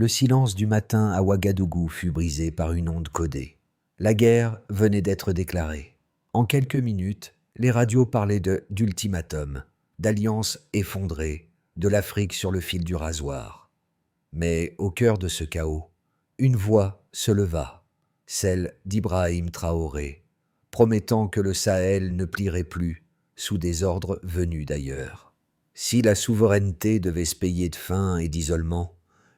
Le silence du matin à Ouagadougou fut brisé par une onde codée. La guerre venait d'être déclarée. En quelques minutes, les radios parlaient d'ultimatum, d'alliances effondrées, de l'Afrique sur le fil du rasoir. Mais au cœur de ce chaos, une voix se leva, celle d'Ibrahim Traoré, promettant que le Sahel ne plierait plus sous des ordres venus d'ailleurs. Si la souveraineté devait se payer de faim et d'isolement,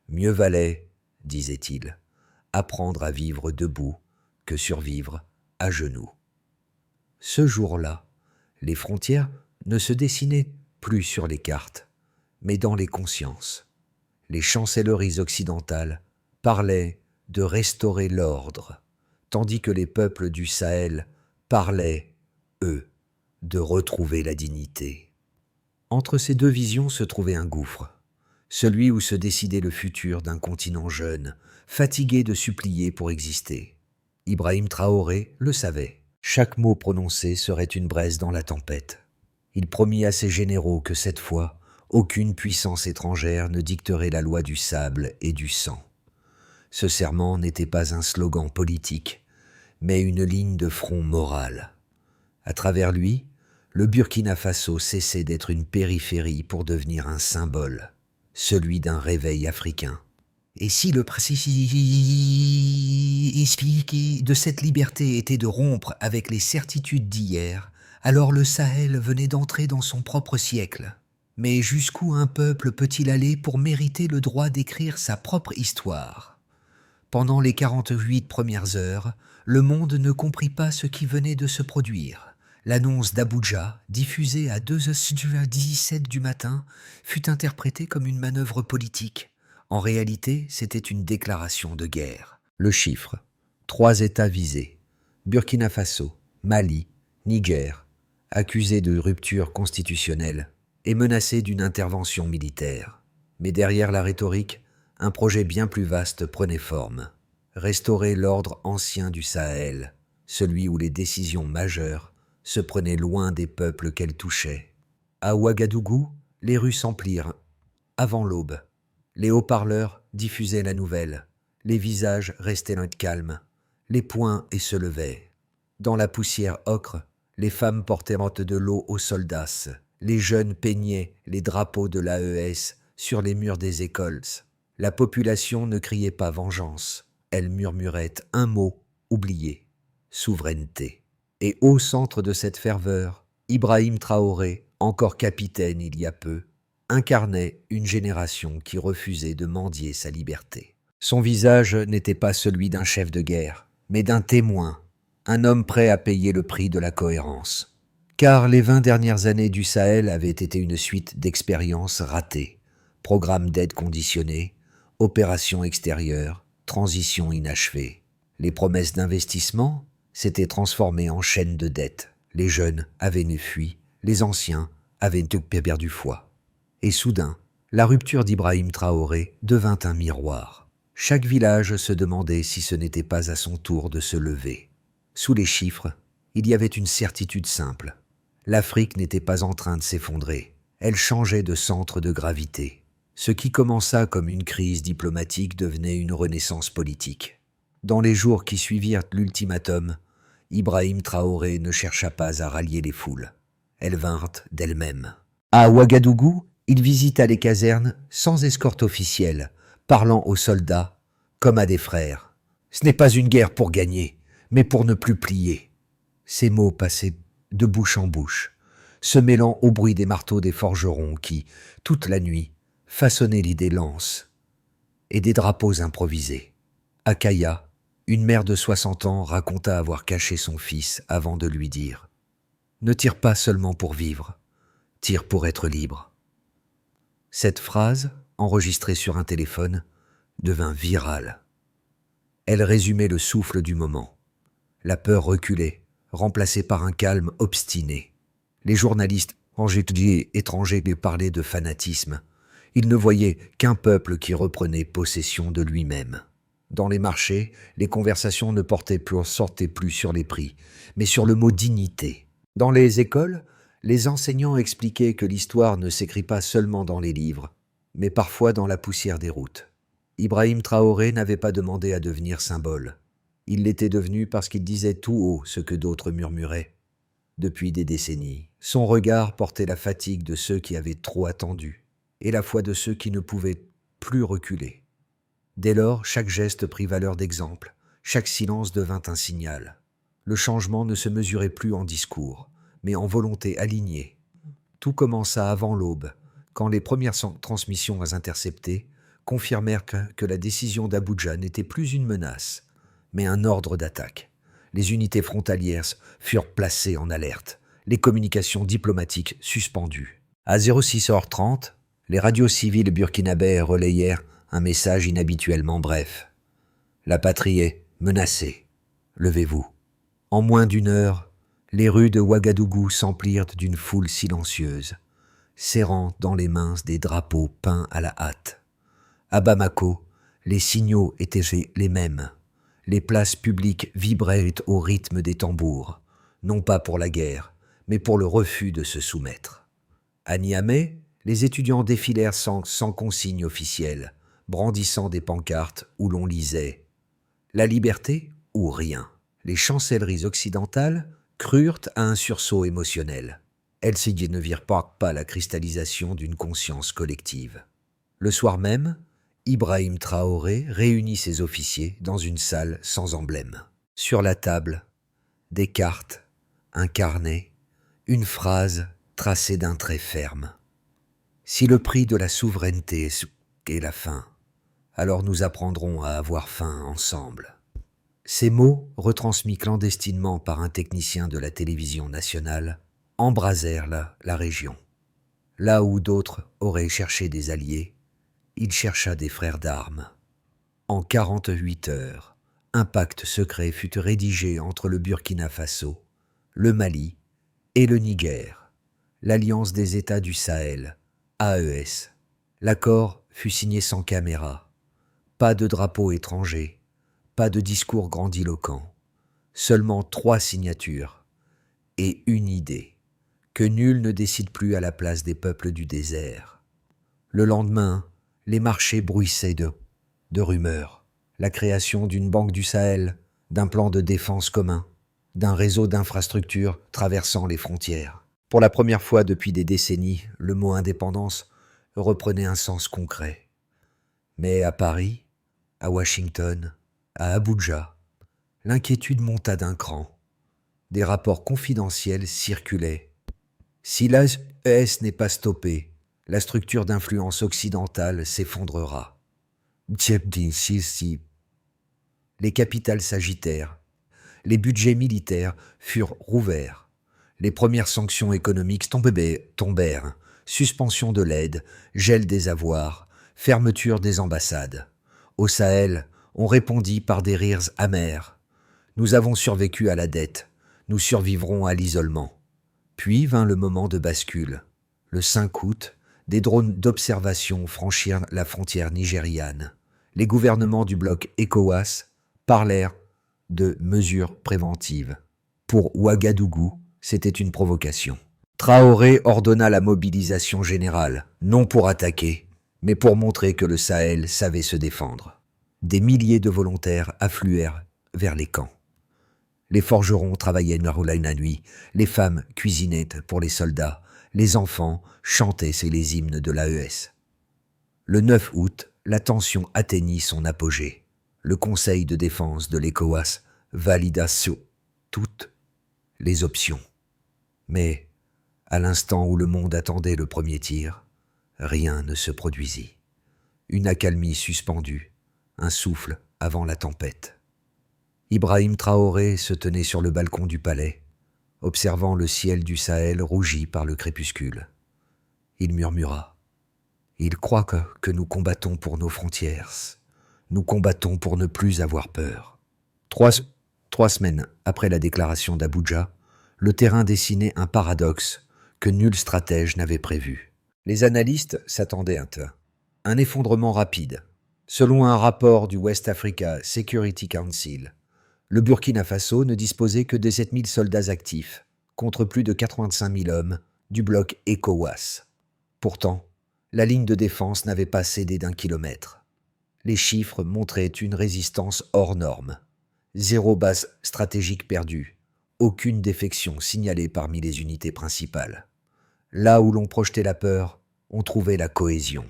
mieux valait, disait-il, apprendre à vivre debout que survivre à genoux. Ce jour-là, les frontières ne se dessinaient plus sur les cartes, mais dans les consciences. Les chancelleries occidentales parlaient de restaurer l'ordre, tandis que les peuples du Sahel parlaient, eux, de retrouver la dignité. Entre ces deux visions se trouvait un gouffre, celui où se décidait le futur d'un continent jeune, fatigué de supplier pour exister. Ibrahim Traoré le savait. Chaque mot prononcé serait une braise dans la tempête. Il promit à ses généraux que cette fois, aucune puissance étrangère ne dicterait la loi du sable et du sang. Ce serment n'était pas un slogan politique, mais une ligne de front morale. À travers lui, le Burkina Faso cessait d'être une périphérie pour devenir un symbole, celui d'un réveil africain. Et si le principe de cette liberté était de rompre avec les certitudes d'hier, alors le Sahel venait d'entrer dans son propre siècle. Mais jusqu'où un peuple peut-il aller pour mériter le droit d'écrire sa propre histoire ? Pendant les 48 premières heures, le monde ne comprit pas ce qui venait de se produire. L'annonce d'Abuja, diffusée à 2h17 du matin, fut interprétée comme une manœuvre politique. En réalité, c'était une déclaration de guerre. Le chiffre. 3 États visés. Burkina Faso, Mali, Niger, accusés de rupture constitutionnelle et menacés d'une intervention militaire. Mais derrière la rhétorique, un projet bien plus vaste prenait forme. Restaurer l'ordre ancien du Sahel, celui où les décisions majeures se prenaient loin des peuples qu'elles touchaient. À Ouagadougou, les rues s'emplirent avant l'aube. Les haut-parleurs diffusaient la nouvelle. Les visages restaient calmes. Les poings se levaient. Dans la poussière ocre, les femmes portaient de l'eau aux soldats. Les jeunes peignaient les drapeaux de l'AES sur les murs des écoles. La population ne criait pas vengeance. Elle murmurait un mot oublié, souveraineté. Et au centre de cette ferveur, Ibrahim Traoré, encore capitaine il y a peu, incarnait une génération qui refusait de mendier sa liberté. Son visage n'était pas celui d'un chef de guerre, mais d'un témoin, un homme prêt à payer le prix de la cohérence. Car les 20 dernières années du Sahel avaient été une suite d'expériences ratées, programmes d'aide conditionnés, opérations extérieures, transitions inachevées. Les promesses d'investissement s'étaient transformées en chaînes de dettes. Les jeunes avaient fui, les anciens avaient perdu foi. Et soudain, la rupture d'Ibrahim Traoré devint un miroir. Chaque village se demandait si ce n'était pas à son tour de se lever. Sous les chiffres, il y avait une certitude simple. L'Afrique n'était pas en train de s'effondrer. Elle changeait de centre de gravité. Ce qui commença comme une crise diplomatique devenait une renaissance politique. Dans les jours qui suivirent l'ultimatum, Ibrahim Traoré ne chercha pas à rallier les foules. Elles vinrent d'elles-mêmes. À Ouagadougou, il visita les casernes sans escorte officielle, parlant aux soldats comme à des frères. « Ce n'est pas une guerre pour gagner, mais pour ne plus plier. » Ces mots passaient de bouche en bouche, se mêlant au bruit des marteaux des forgerons qui, toute la nuit, façonnaient des lances et des drapeaux improvisés. À Kaya, une mère de 60 ans raconta avoir caché son fils avant de lui dire « Ne tire pas seulement pour vivre, tire pour être libre. » Cette phrase, enregistrée sur un téléphone, devint virale. Elle résumait le souffle du moment. La peur reculait, remplacée par un calme obstiné. Les journalistes étrangers lui parlaient de fanatisme. Ils ne voyaient qu'un peuple qui reprenait possession de lui-même. Dans les marchés, les conversations ne sortaient plus sur les prix, mais sur le mot dignité. Dans les écoles, les enseignants expliquaient que l'histoire ne s'écrit pas seulement dans les livres, mais parfois dans la poussière des routes. Ibrahim Traoré n'avait pas demandé à devenir symbole. Il l'était devenu parce qu'il disait tout haut ce que d'autres murmuraient. Depuis des décennies, son regard portait la fatigue de ceux qui avaient trop attendu et la foi de ceux qui ne pouvaient plus reculer. Dès lors, chaque geste prit valeur d'exemple, chaque silence devint un signal. Le changement ne se mesurait plus en discours, mais en volonté alignée. Tout commença avant l'aube, quand les premières transmissions interceptées confirmèrent que la décision d'Abuja n'était plus une menace, mais un ordre d'attaque. Les unités frontalières furent placées en alerte, les communications diplomatiques suspendues. À 06h30, les radios civiles burkinabais relayèrent un message inhabituellement bref. La patrie est menacée. Levez-vous. En moins d'une heure, les rues de Ouagadougou s'emplirent d'une foule silencieuse, serrant dans les mains des drapeaux peints à la hâte. À Bamako, les signaux étaient les mêmes. Les places publiques vibraient au rythme des tambours, non pas pour la guerre, mais pour le refus de se soumettre. À Niamey, les étudiants défilèrent sans consigne officielle, brandissant des pancartes où l'on lisait « La liberté ou rien ». Les chancelleries occidentales crurent à un sursaut émotionnel. Elles ne virent pas la cristallisation d'une conscience collective. Le soir même, Ibrahim Traoré réunit ses officiers dans une salle sans emblème. Sur la table, des cartes, un carnet, une phrase tracée d'un trait ferme. « Si le prix de la souveraineté est la faim, alors nous apprendrons à avoir faim ensemble. » Ces mots, retransmis clandestinement par un technicien de la télévision nationale, embrasèrent la région. Là où d'autres auraient cherché des alliés, il chercha des frères d'armes. En 48 heures, un pacte secret fut rédigé entre le Burkina Faso, le Mali et le Niger, l'Alliance des États du Sahel, AES. L'accord fut signé sans caméra, pas de drapeau étranger, pas de discours grandiloquent, seulement 3 signatures et une idée, que nul ne décide plus à la place des peuples du désert. Le lendemain, les marchés bruissaient de rumeurs, la création d'une banque du Sahel, d'un plan de défense commun, d'un réseau d'infrastructures traversant les frontières. Pour la première fois depuis des décennies, le mot indépendance reprenait un sens concret. Mais à Paris, à Washington, à Abuja, l'inquiétude monta d'un cran. Des rapports confidentiels circulaient. Si l'AES n'est pas stoppée, la structure d'influence occidentale s'effondrera. Les capitales s'agitèrent. Les budgets militaires furent rouverts. Les premières sanctions économiques tombèrent. Suspension de l'aide, gel des avoirs, fermeture des ambassades. Au Sahel, on répondit par des rires amers. Nous avons survécu à la dette, nous survivrons à l'isolement. Puis vint le moment de bascule. Le 5 août, des drones d'observation franchirent la frontière nigériane. Les gouvernements du bloc ECOWAS parlèrent de mesures préventives. Pour Ouagadougou, c'était une provocation. Traoré ordonna la mobilisation générale, non pour attaquer, mais pour montrer que le Sahel savait se défendre. Des milliers de volontaires affluèrent vers les camps. Les forgerons travaillaient la nuit, les femmes cuisinaient pour les soldats, les enfants chantaient les hymnes de l'AES. Le 9 août, la tension atteignit son apogée. Le Conseil de défense de l'ECOWAS valida toutes les options. Mais, à l'instant où le monde attendait le premier tir, rien ne se produisit. Une accalmie suspendue, un souffle avant la tempête. Ibrahim Traoré se tenait sur le balcon du palais, observant le ciel du Sahel rougi par le crépuscule. Il murmura « Il croit que nous combattons pour nos frontières. Nous combattons pour ne plus avoir peur. » Trois semaines après la déclaration d'Abuja, le terrain dessinait un paradoxe que nul stratège n'avait prévu. Les analystes s'attendaient à un effondrement rapide. Selon un rapport du West Africa Security Council, le Burkina Faso ne disposait que de 7 000 soldats actifs, contre plus de 85 000 hommes du bloc ECOWAS. Pourtant, la ligne de défense n'avait pas cédé d'1 kilomètre. Les chiffres montraient une résistance hors norme. 0 base stratégique perdue, aucune défection signalée parmi les unités principales. Là où l'on projetait la peur, on trouvait la cohésion.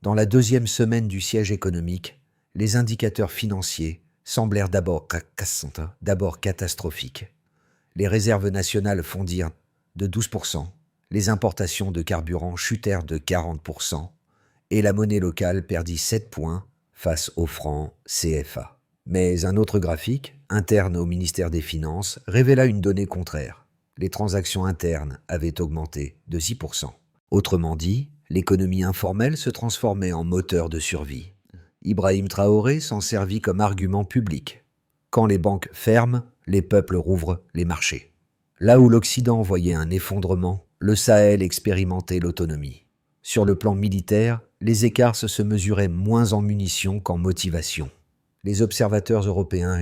Dans la deuxième semaine du siège économique, les indicateurs financiers semblèrent d'abord catastrophiques. Les réserves nationales fondirent de 12%, les importations de carburant chutèrent de 40%, et la monnaie locale perdit 7 points face au franc CFA. Mais un autre graphique, interne au ministère des Finances, révéla une donnée contraire. Les transactions internes avaient augmenté de 6%. Autrement dit, l'économie informelle se transformait en moteur de survie. Ibrahim Traoré s'en servit comme argument public. Quand les banques ferment, les peuples rouvrent les marchés. Là où l'Occident voyait un effondrement, le Sahel expérimentait l'autonomie. Sur le plan militaire, les écarts se mesuraient moins en munitions qu'en motivation. Les observateurs européens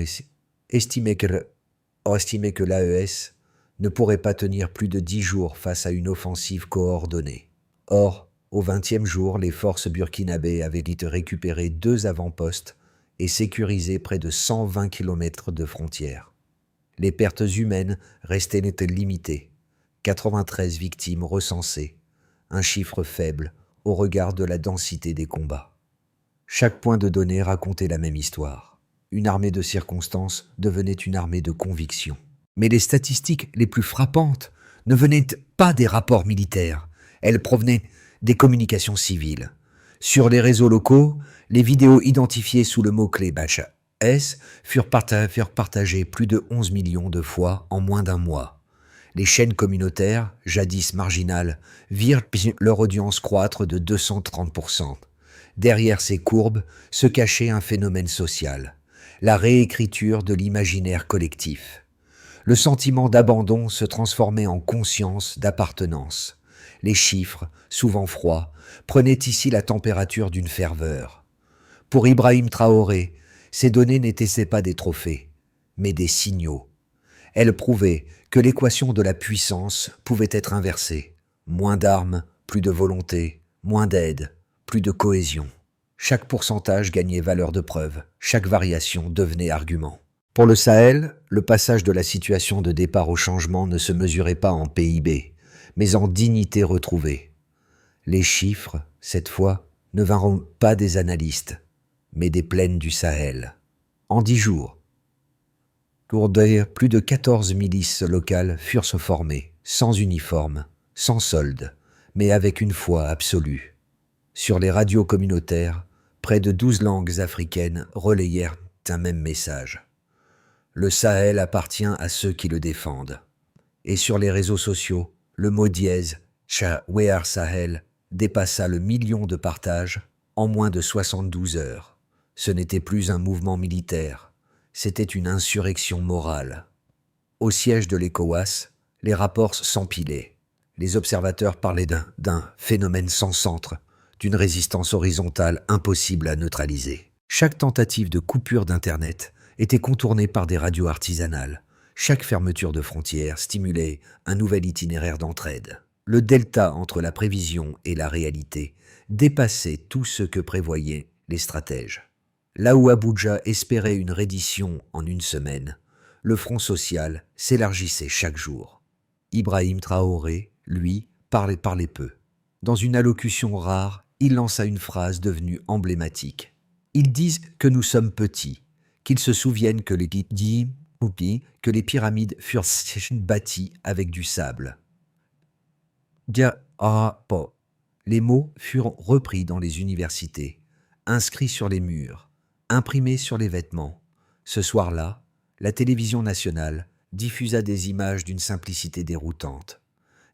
estimaient que l'AES ne pourrait pas tenir plus de 10 jours face à une offensive coordonnée. Or, au 20e jour, les forces burkinabées avaient récupéré 2 avant-postes et sécurisé près de 120 km de frontières. Les pertes humaines restaient limitées, 93 victimes recensées, un chiffre faible au regard de la densité des combats. Chaque point de données racontait la même histoire. Une armée de circonstances devenait une armée de conviction. Mais les statistiques les plus frappantes ne venaient pas des rapports militaires, elles provenaient des communications civiles. Sur les réseaux locaux, les vidéos identifiées sous le mot-clé Bacha S furent partagées plus de 11 millions de fois en moins d'un mois. Les chaînes communautaires, jadis marginales, virent leur audience croître de 230%. Derrière ces courbes se cachait un phénomène social, la réécriture de l'imaginaire collectif. Le sentiment d'abandon se transformait en conscience d'appartenance. Les chiffres, souvent froids, prenaient ici la température d'une ferveur. Pour Ibrahim Traoré, ces données n'étaient pas des trophées, mais des signaux. Elles prouvaient que l'équation de la puissance pouvait être inversée. Moins d'armes, plus de volonté, moins d'aide, plus de cohésion. Chaque pourcentage gagnait valeur de preuve, chaque variation devenait argument. Pour le Sahel, le passage de la situation de départ au changement ne se mesurait pas en PIB, mais en dignité retrouvée. Les chiffres, cette fois, ne vinrent pas des analystes, mais des plaines du Sahel. En 10 jours, plus de 14 milices locales furent formées, sans uniforme, sans solde, mais avec une foi absolue. Sur les radios communautaires, près de 12 langues africaines relayèrent un même message. Le Sahel appartient à ceux qui le défendent. Et sur les réseaux sociaux, le mot dièse « We are Sahel » dépassa le million de partages en moins de 72 heures. Ce n'était plus un mouvement militaire, c'était une insurrection morale. Au siège de l'ECOWAS, les rapports s'empilaient. Les observateurs parlaient d'un phénomène sans centre, d'une résistance horizontale impossible à neutraliser. Chaque tentative de coupure d'Internet était contournée par des radios artisanales. Chaque fermeture de frontières stimulait un nouvel itinéraire d'entraide. Le delta entre la prévision et la réalité dépassait tout ce que prévoyaient les stratèges. Là où Abuja espérait une reddition en une semaine, le front social s'élargissait chaque jour. Ibrahim Traoré, lui, parlait peu. Dans une allocution rare, il lança une phrase devenue emblématique. Ils disent que nous sommes petits, qu'ils se souviennent que les pyramides furent bâties avec du sable. Les mots furent repris dans les universités, inscrits sur les murs, imprimés sur les vêtements. Ce soir-là, la télévision nationale diffusa des images d'une simplicité déroutante.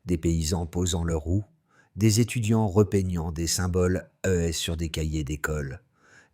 Des paysans posant leurs roues, des étudiants repeignant des symboles ES sur des cahiers d'école,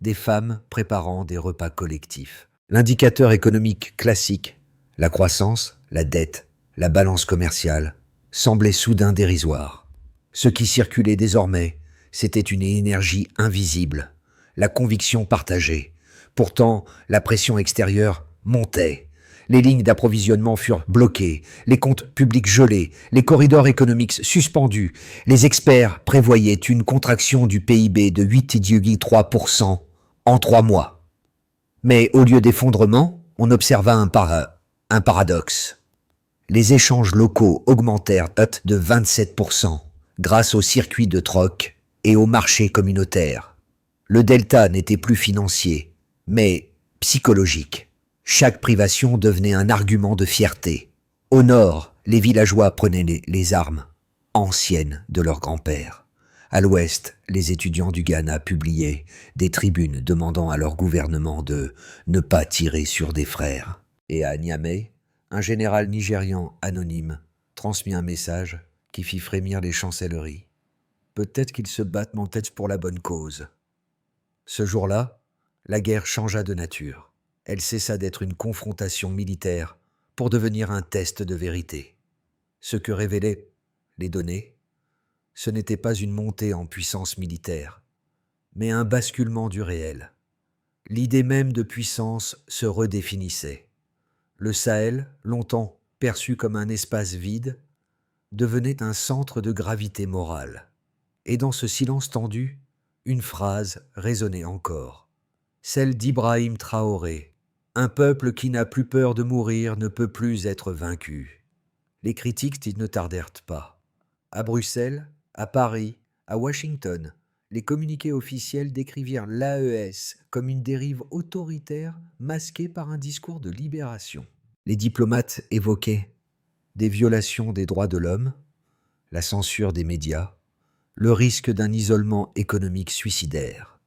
des femmes préparant des repas collectifs. L'indicateur économique classique, la croissance, la dette, la balance commerciale, semblait soudain dérisoire. Ce qui circulait désormais, c'était une énergie invisible, la conviction partagée. Pourtant, la pression extérieure montait. Les lignes d'approvisionnement furent bloquées, les comptes publics gelés, les corridors économiques suspendus. Les experts prévoyaient une contraction du PIB de 8,3% en 3 mois. Mais au lieu d'effondrement, on observa un paradoxe. Les échanges locaux augmentèrent de 27% grâce aux circuits de troc et au marché communautaire. Le delta n'était plus financier, mais psychologique. Chaque privation devenait un argument de fierté. Au nord, les villageois prenaient les armes, anciennes de leurs grands-pères. À l'ouest, les étudiants du Ghana publiaient des tribunes demandant à leur gouvernement de ne pas tirer sur des frères. Et à Niamey, un général nigérian anonyme transmit un message qui fit frémir les chancelleries. Peut-être qu'ils se battent en tête pour la bonne cause. Ce jour-là, la guerre changea de nature. Elle cessa d'être une confrontation militaire pour devenir un test de vérité. Ce que révélaient les données, ce n'était pas une montée en puissance militaire, mais un basculement du réel. L'idée même de puissance se redéfinissait. Le Sahel, longtemps perçu comme un espace vide, devenait un centre de gravité morale. Et dans ce silence tendu, une phrase résonnait encore, celle d'Ibrahim Traoré. Un peuple qui n'a plus peur de mourir ne peut plus être vaincu. Les critiques ne tardèrent pas. À Bruxelles, à Paris, à Washington, les communiqués officiels décrivirent l'AES comme une dérive autoritaire masquée par un discours de libération. Les diplomates évoquaient des violations des droits de l'homme, la censure des médias, le risque d'un isolement économique suicidaire.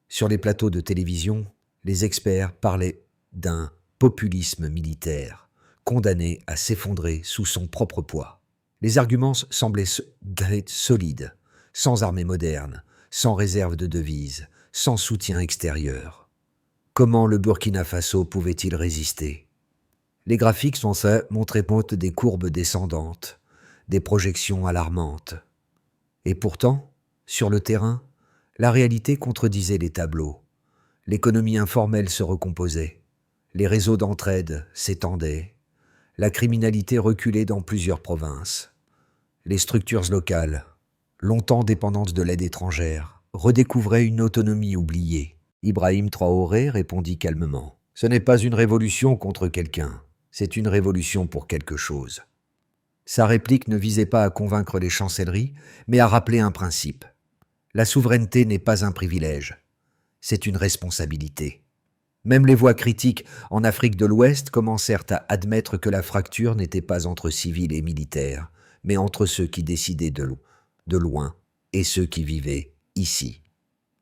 Sur les plateaux de télévision, les experts parlaient d'un populisme militaire, condamné à s'effondrer sous son propre poids. Les arguments semblaient solides, sans armée moderne, sans réserve de devises, sans soutien extérieur. Comment le Burkina Faso pouvait-il résister? Les graphiques montraient des courbes descendantes, des projections alarmantes. Et pourtant, sur le terrain, la réalité contredisait les tableaux. L'économie informelle se recomposait. Les réseaux d'entraide s'étendaient. La criminalité reculait dans plusieurs provinces. Les structures locales, longtemps dépendantes de l'aide étrangère, redécouvraient une autonomie oubliée. Ibrahim Traoré répondit calmement. « Ce n'est pas une révolution contre quelqu'un, c'est une révolution pour quelque chose. » Sa réplique ne visait pas à convaincre les chancelleries, mais à rappeler un principe. La souveraineté n'est pas un privilège, c'est une responsabilité. Même les voix critiques en Afrique de l'Ouest commencèrent à admettre que la fracture n'était pas entre civils et militaires, mais entre ceux qui décidaient de loin et ceux qui vivaient ici.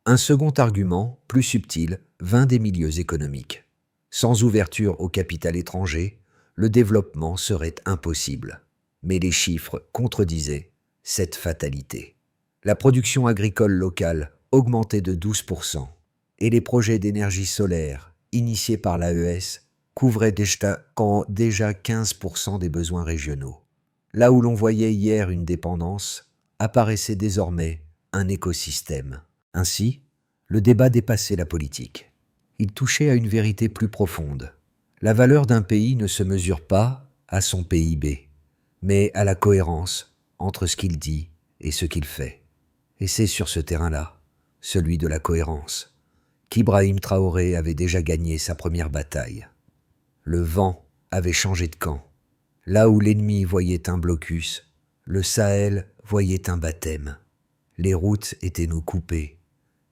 Un second argument, plus subtil, vint des milieux économiques. Sans ouverture au capital étranger, le développement serait impossible. Mais les chiffres contredisaient cette fatalité. La production agricole locale augmentait de 12%, et les projets d'énergie solaire, initiés par l'AES, couvraient déjà 15% des besoins régionaux. Là où l'on voyait hier une dépendance, apparaissait désormais un écosystème. Ainsi, le débat dépassait la politique. Il touchait à une vérité plus profonde. La valeur d'un pays ne se mesure pas à son PIB, mais à la cohérence entre ce qu'il dit et ce qu'il fait. Et c'est sur ce terrain-là, celui de la cohérence, qu'Ibrahim Traoré avait déjà gagné sa première bataille. Le vent avait changé de camp. Là où l'ennemi voyait un blocus, le Sahel voyait un baptême. Les routes étaient nous coupées,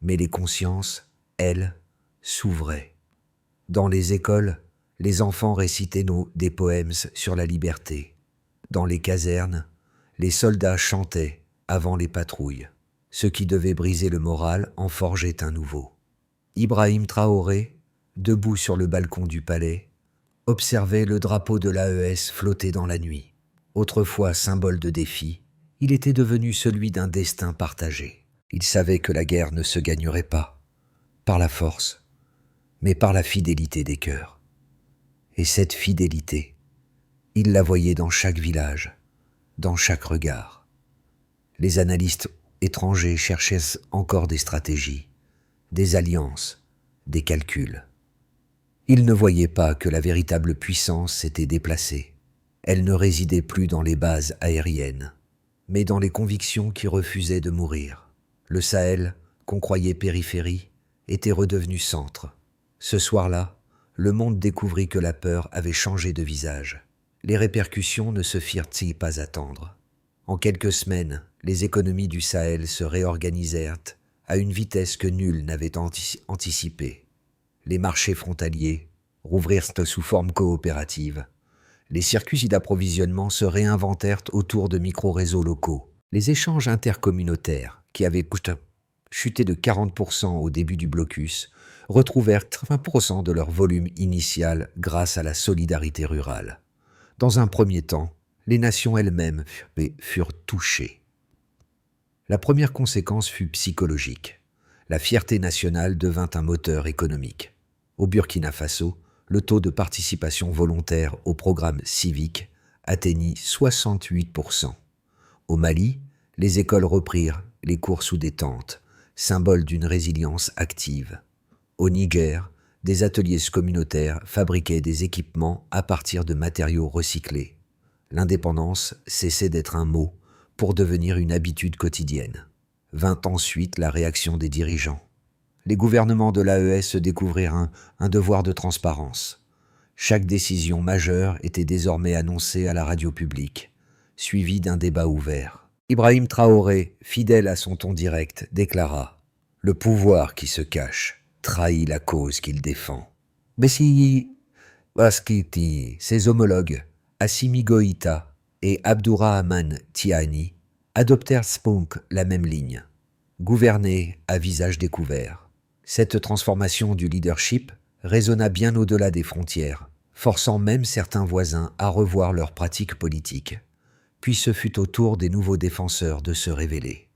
mais les consciences, elles, s'ouvraient. Dans les écoles, les enfants récitaient des poèmes sur la liberté. Dans les casernes, les soldats chantaient avant les patrouilles. Ce qui devait briser le moral en forgeait un nouveau. Ibrahim Traoré, debout sur le balcon du palais, observait le drapeau de l'AES flotter dans la nuit. Autrefois symbole de défi, il était devenu celui d'un destin partagé. Il savait que la guerre ne se gagnerait pas par la force, mais par la fidélité des cœurs. Et cette fidélité, il la voyait dans chaque village, dans chaque regard. Les analystes étrangers cherchaient encore des stratégies, des alliances, des calculs. Ils ne voyaient pas que la véritable puissance s'était déplacée. Elle ne résidait plus dans les bases aériennes, mais dans les convictions qui refusaient de mourir. Le Sahel, qu'on croyait périphérie, était redevenu centre. Ce soir-là, le monde découvrit que la peur avait changé de visage. Les répercussions ne se firent-ils pas attendre. En quelques semaines, les économies du Sahel se réorganisèrent à une vitesse que nul n'avait anticipée. Les marchés frontaliers rouvrirent sous forme coopérative. Les circuits d'approvisionnement se réinventèrent autour de micro-réseaux locaux. Les échanges intercommunautaires, qui avaient chuté de 40% au début du blocus, retrouvèrent 20% de leur volume initial grâce à la solidarité rurale. Dans un premier temps, les nations elles-mêmes furent touchées. La première conséquence fut psychologique. La fierté nationale devint un moteur économique. Au Burkina Faso, le taux de participation volontaire au programme civique atteignit 68%. Au Mali, les écoles reprirent les cours sous des tentes, symbole d'une résilience active. Au Niger, des ateliers communautaires fabriquaient des équipements à partir de matériaux recyclés. L'indépendance cessait d'être un mot pour devenir une habitude quotidienne. Vint ensuite la réaction des dirigeants. Les gouvernements de l'AES découvrirent un devoir de transparence. Chaque décision majeure était désormais annoncée à la radio publique, suivie d'un débat ouvert. Ibrahim Traoré, fidèle à son ton direct, déclara « Le pouvoir qui se cache trahit la cause qu'il défend. » Bessi Baskiti, ses homologues, Assimi Goïta et Abdourahmane Tiani, adoptèrent Spunk la même ligne. Gouverner à visage découvert. Cette transformation du leadership résonna bien au-delà des frontières, forçant même certains voisins à revoir leurs pratiques politiques. Puis ce fut au tour des nouveaux défenseurs de se révéler.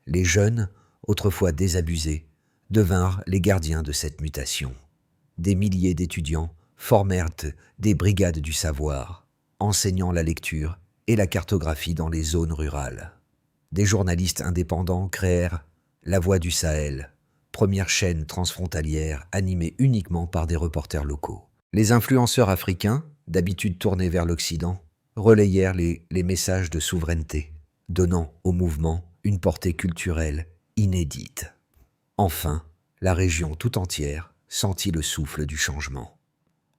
Les jeunes, autrefois désabusés, devinrent les gardiens de cette mutation. Des milliers d'étudiants formèrent des brigades du savoir, enseignant la lecture et la cartographie dans les zones rurales. Des journalistes indépendants créèrent La Voix du Sahel, première chaîne transfrontalière animée uniquement par des reporters locaux. Les influenceurs africains, d'habitude tournés vers l'Occident, relayèrent les messages de souveraineté, donnant au mouvement une portée culturelle inédite. Enfin, la région tout entière sentit le souffle du changement.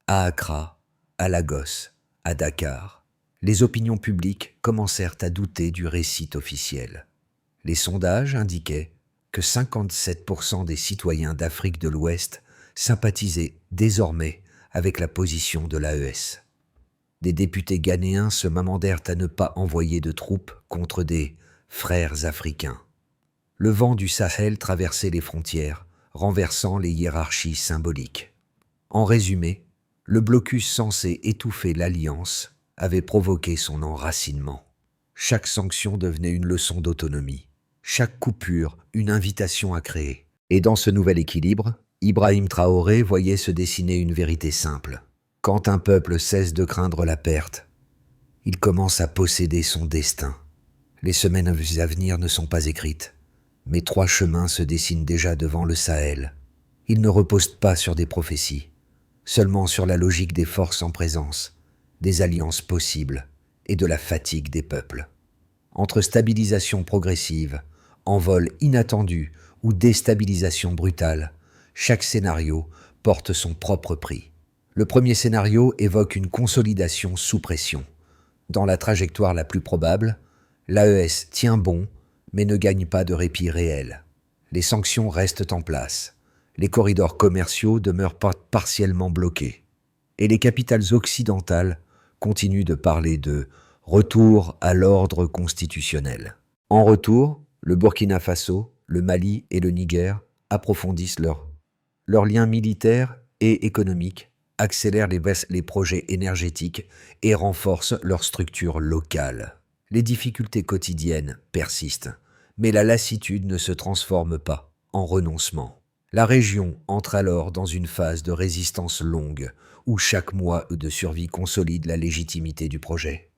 À Accra, à Lagos, à Dakar, les opinions publiques commencèrent à douter du récit officiel. Les sondages indiquaient que 57% des citoyens d'Afrique de l'Ouest sympathisaient désormais avec la position de l'AES. Des députés ghanéens se mamandèrent à ne pas envoyer de troupes contre des « frères africains ». Le vent du Sahel traversait les frontières, renversant les hiérarchies symboliques. En résumé, le blocus censé étouffer l'Alliance avait provoqué son enracinement. Chaque sanction devenait une leçon d'autonomie. Chaque coupure, une invitation à créer. Et dans ce nouvel équilibre, Ibrahim Traoré voyait se dessiner une vérité simple. Quand un peuple cesse de craindre la perte, il commence à posséder son destin. Les semaines à venir ne sont pas écrites, mais 3 chemins se dessinent déjà devant le Sahel. Ils ne reposent pas sur des prophéties, seulement sur la logique des forces en présence, des alliances possibles et de la fatigue des peuples. Entre stabilisation progressive, envol inattendu ou déstabilisation brutale, chaque scénario porte son propre prix. Le premier scénario évoque une consolidation sous pression. Dans la trajectoire la plus probable, l'AES tient bon, mais ne gagne pas de répit réel. Les sanctions restent en place. Les corridors commerciaux demeurent partiellement bloqués. Et les capitales occidentales continuent de parler de « retour à l'ordre constitutionnel ». En retour, le Burkina Faso, le Mali et le Niger approfondissent leurs liens militaires et économiques, accélèrent les projets énergétiques et renforcent leurs structures locales. Les difficultés quotidiennes persistent, mais la lassitude ne se transforme pas en renoncement. La région entre alors dans une phase de résistance longue, où chaque mois de survie consolide la légitimité du projet.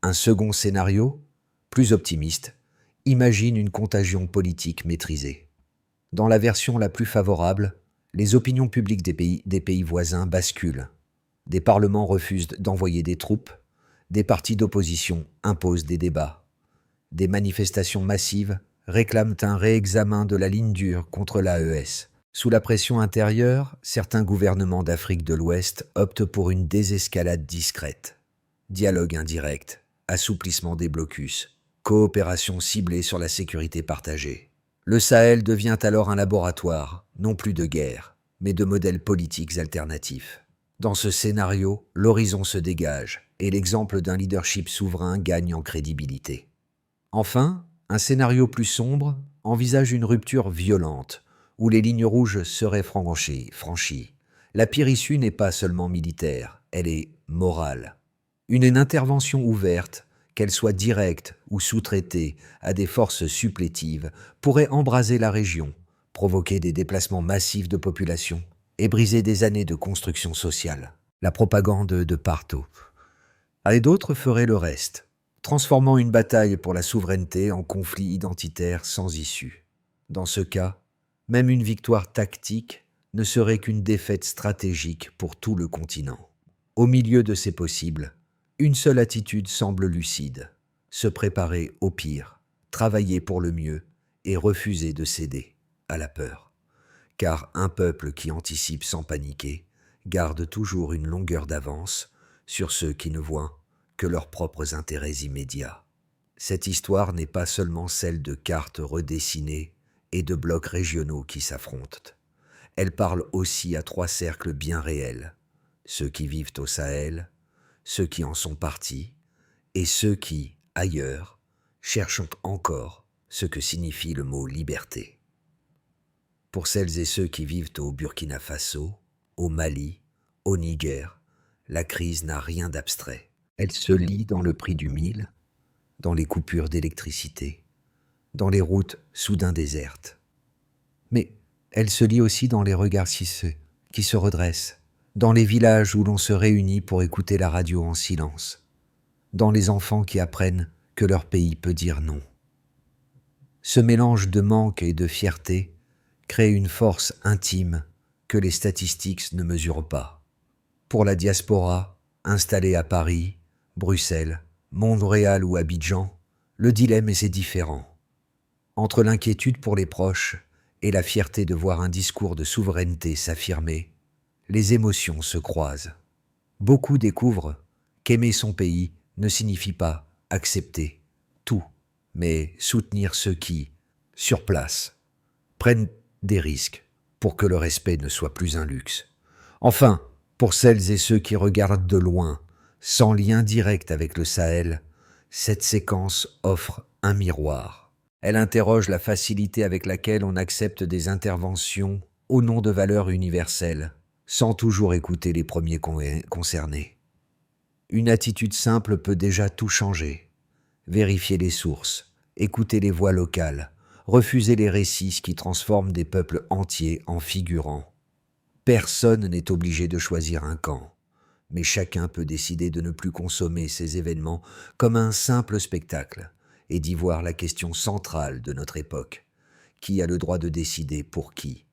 Un second scénario, plus optimiste, imagine une contagion politique maîtrisée. Dans la version la plus favorable, les opinions publiques des pays voisins basculent. Des parlements refusent d'envoyer des troupes, des partis d'opposition imposent des débats. Des manifestations massives réclament un réexamen de la ligne dure contre l'AES. Sous la pression intérieure, certains gouvernements d'Afrique de l'Ouest optent pour une désescalade discrète. Dialogue indirect, assouplissement des blocus, coopération ciblée sur la sécurité partagée. Le Sahel devient alors un laboratoire, non plus de guerre, mais de modèles politiques alternatifs. Dans ce scénario, l'horizon se dégage et l'exemple d'un leadership souverain gagne en crédibilité. Enfin, un scénario plus sombre envisage une rupture violente, où les lignes rouges seraient franchies. La pire issue n'est pas seulement militaire, elle est morale. Une intervention ouverte, qu'elle soit directe ou sous-traitée à des forces supplétives, pourrait embraser la région, provoquer des déplacements massifs de population et briser des années de construction sociale. La propagande de partout. Et d'autres feraient le reste, transformant une bataille pour la souveraineté en conflit identitaire sans issue. Dans ce cas, même une victoire tactique ne serait qu'une défaite stratégique pour tout le continent. Au milieu de ces possibles, une seule attitude semble lucide, se préparer au pire, travailler pour le mieux et refuser de céder à la peur. Car un peuple qui anticipe sans paniquer garde toujours une longueur d'avance sur ceux qui ne voient que leurs propres intérêts immédiats. Cette histoire n'est pas seulement celle de cartes redessinées et de blocs régionaux qui s'affrontent. Elle parle aussi à trois cercles bien réels, ceux qui vivent au Sahel, ceux qui en sont partis, et ceux qui, ailleurs, cherchent encore ce que signifie le mot liberté. Pour celles et ceux qui vivent au Burkina Faso, au Mali, au Niger, la crise n'a rien d'abstrait. Elle se lit dans le prix du mil, dans les coupures d'électricité, dans les routes soudain désertes. Mais elle se lit aussi dans les regards qui se redressent, dans les villages où l'on se réunit pour écouter la radio en silence, dans les enfants qui apprennent que leur pays peut dire non. Ce mélange de manque et de fierté crée une force intime que les statistiques ne mesurent pas. Pour la diaspora, installée à Paris, Bruxelles, Montréal ou Abidjan, le dilemme est différent. Entre l'inquiétude pour les proches et la fierté de voir un discours de souveraineté s'affirmer, les émotions se croisent. Beaucoup découvrent qu'aimer son pays ne signifie pas accepter tout, mais soutenir ceux qui, sur place, prennent des risques pour que le respect ne soit plus un luxe. Enfin, pour celles et ceux qui regardent de loin, sans lien direct avec le Sahel, cette séquence offre un miroir. Elle interroge la facilité avec laquelle on accepte des interventions au nom de valeurs universelles, sans toujours écouter les premiers concernés. Une attitude simple peut déjà tout changer. Vérifier les sources, écouter les voix locales, refuser les récits qui transforment des peuples entiers en figurants. Personne n'est obligé de choisir un camp, mais chacun peut décider de ne plus consommer ces événements comme un simple spectacle et d'y voir la question centrale de notre époque. Qui a le droit de décider pour qui ?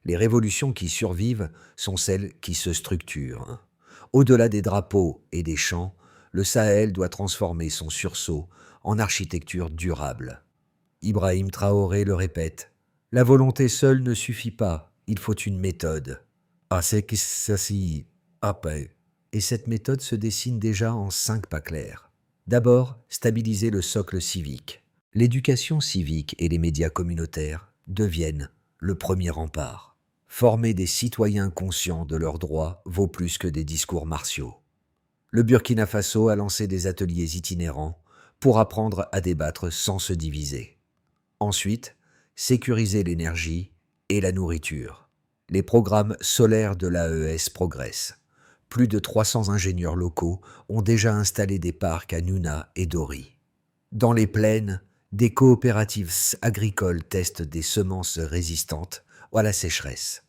Les révolutions qui survivent sont celles qui se structurent. Au-delà des drapeaux et des chants, le Sahel doit transformer son sursaut en architecture durable. Ibrahim Traoré le répète, « La volonté seule ne suffit pas, il faut une méthode. » Et cette méthode se dessine déjà en 5 pas clairs. D'abord, stabiliser le socle civique. L'éducation civique et les médias communautaires deviennent le premier rempart. Former des citoyens conscients de leurs droits vaut plus que des discours martiaux. Le Burkina Faso a lancé des ateliers itinérants pour apprendre à débattre sans se diviser. Ensuite, sécuriser l'énergie et la nourriture. Les programmes solaires de l'AES progressent. Plus de 300 ingénieurs locaux ont déjà installé des parcs à Nuna et Dori. Dans les plaines, des coopératives agricoles testent des semences résistantes à la sécheresse.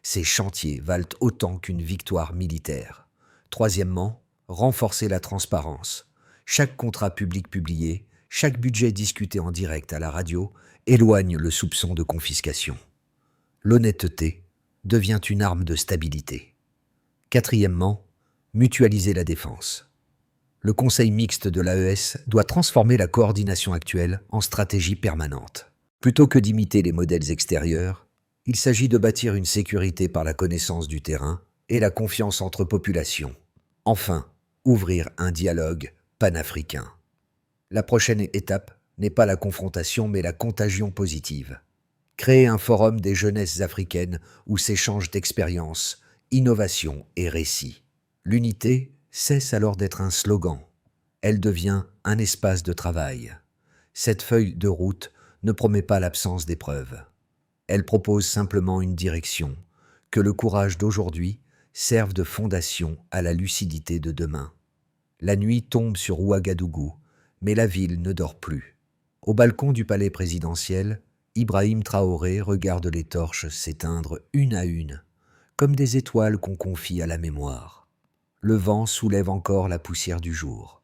Ces chantiers valent autant qu'une victoire militaire. Troisièmement, renforcer la transparence. Chaque contrat public publié, chaque budget discuté en direct à la radio éloigne le soupçon de confiscation. L'honnêteté devient une arme de stabilité. Quatrièmement, mutualiser la défense. Le Conseil mixte de l'AES doit transformer la coordination actuelle en stratégie permanente. Plutôt que d'imiter les modèles extérieurs, Il s'agit de bâtir une sécurité par la connaissance du terrain et la confiance entre populations. Enfin, ouvrir un dialogue panafricain. La prochaine étape n'est pas la confrontation mais la contagion positive. Créer un forum des jeunesses africaines où s'échangent d'expériences, innovations et récits. L'unité cesse alors d'être un slogan. Elle devient un espace de travail. Cette feuille de route ne promet pas l'absence d'épreuves. Elle propose simplement une direction, que le courage d'aujourd'hui serve de fondation à la lucidité de demain. La nuit tombe sur Ouagadougou, mais la ville ne dort plus. Au balcon du palais présidentiel, Ibrahim Traoré regarde les torches s'éteindre une à une, comme des étoiles qu'on confie à la mémoire. Le vent soulève encore la poussière du jour,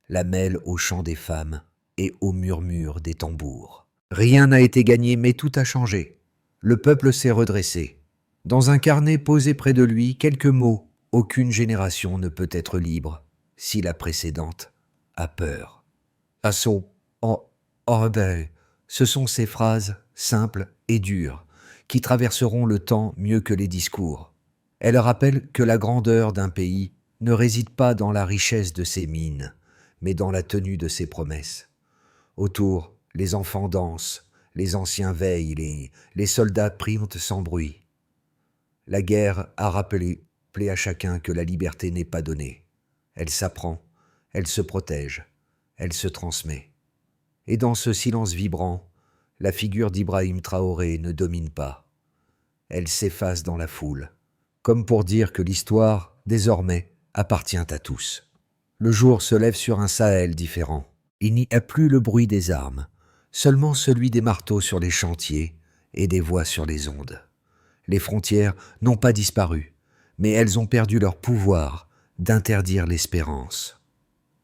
la mêle au chant des femmes et au murmure des tambours. Rien n'a été gagné, mais tout a changé. Le peuple s'est redressé. Dans un carnet posé près de lui, quelques mots. Aucune génération ne peut être libre si la précédente a peur. Asso, rebelle, ce sont ces phrases simples et dures qui traverseront le temps mieux que les discours. Elles rappellent que la grandeur d'un pays ne réside pas dans la richesse de ses mines, mais dans la tenue de ses promesses. Autour, les enfants dansent, les anciens veillent, les soldats prient sans bruit. La guerre a rappelé à chacun que la liberté n'est pas donnée. Elle s'apprend, elle se protège, elle se transmet. Et dans ce silence vibrant, la figure d'Ibrahim Traoré ne domine pas. Elle s'efface dans la foule, comme pour dire que l'histoire, désormais, appartient à tous. Le jour se lève sur un Sahel différent. Il n'y a plus le bruit des armes, seulement celui des marteaux sur les chantiers et des voix sur les ondes. Les frontières n'ont pas disparu, mais elles ont perdu leur pouvoir d'interdire l'espérance.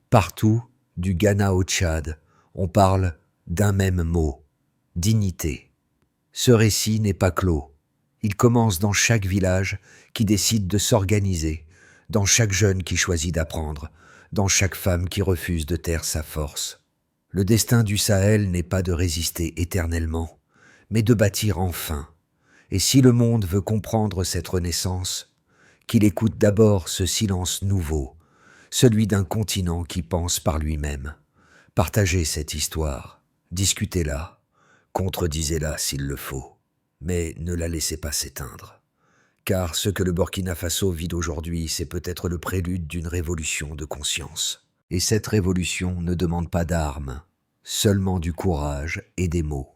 Partout, du Ghana au Tchad, on parle d'un même mot, dignité. Ce récit n'est pas clos. Il commence dans chaque village qui décide de s'organiser, dans chaque jeune qui choisit d'apprendre, dans chaque femme qui refuse de taire sa force. Le destin du Sahel n'est pas de résister éternellement, mais de bâtir enfin. Et si le monde veut comprendre cette renaissance, qu'il écoute d'abord ce silence nouveau, celui d'un continent qui pense par lui-même. Partagez cette histoire, discutez-la, contredisez-la s'il le faut, mais ne la laissez pas s'éteindre. Car ce que le Burkina Faso vit aujourd'hui, c'est peut-être le prélude d'une révolution de conscience. Et cette révolution ne demande pas d'armes, seulement du courage et des mots.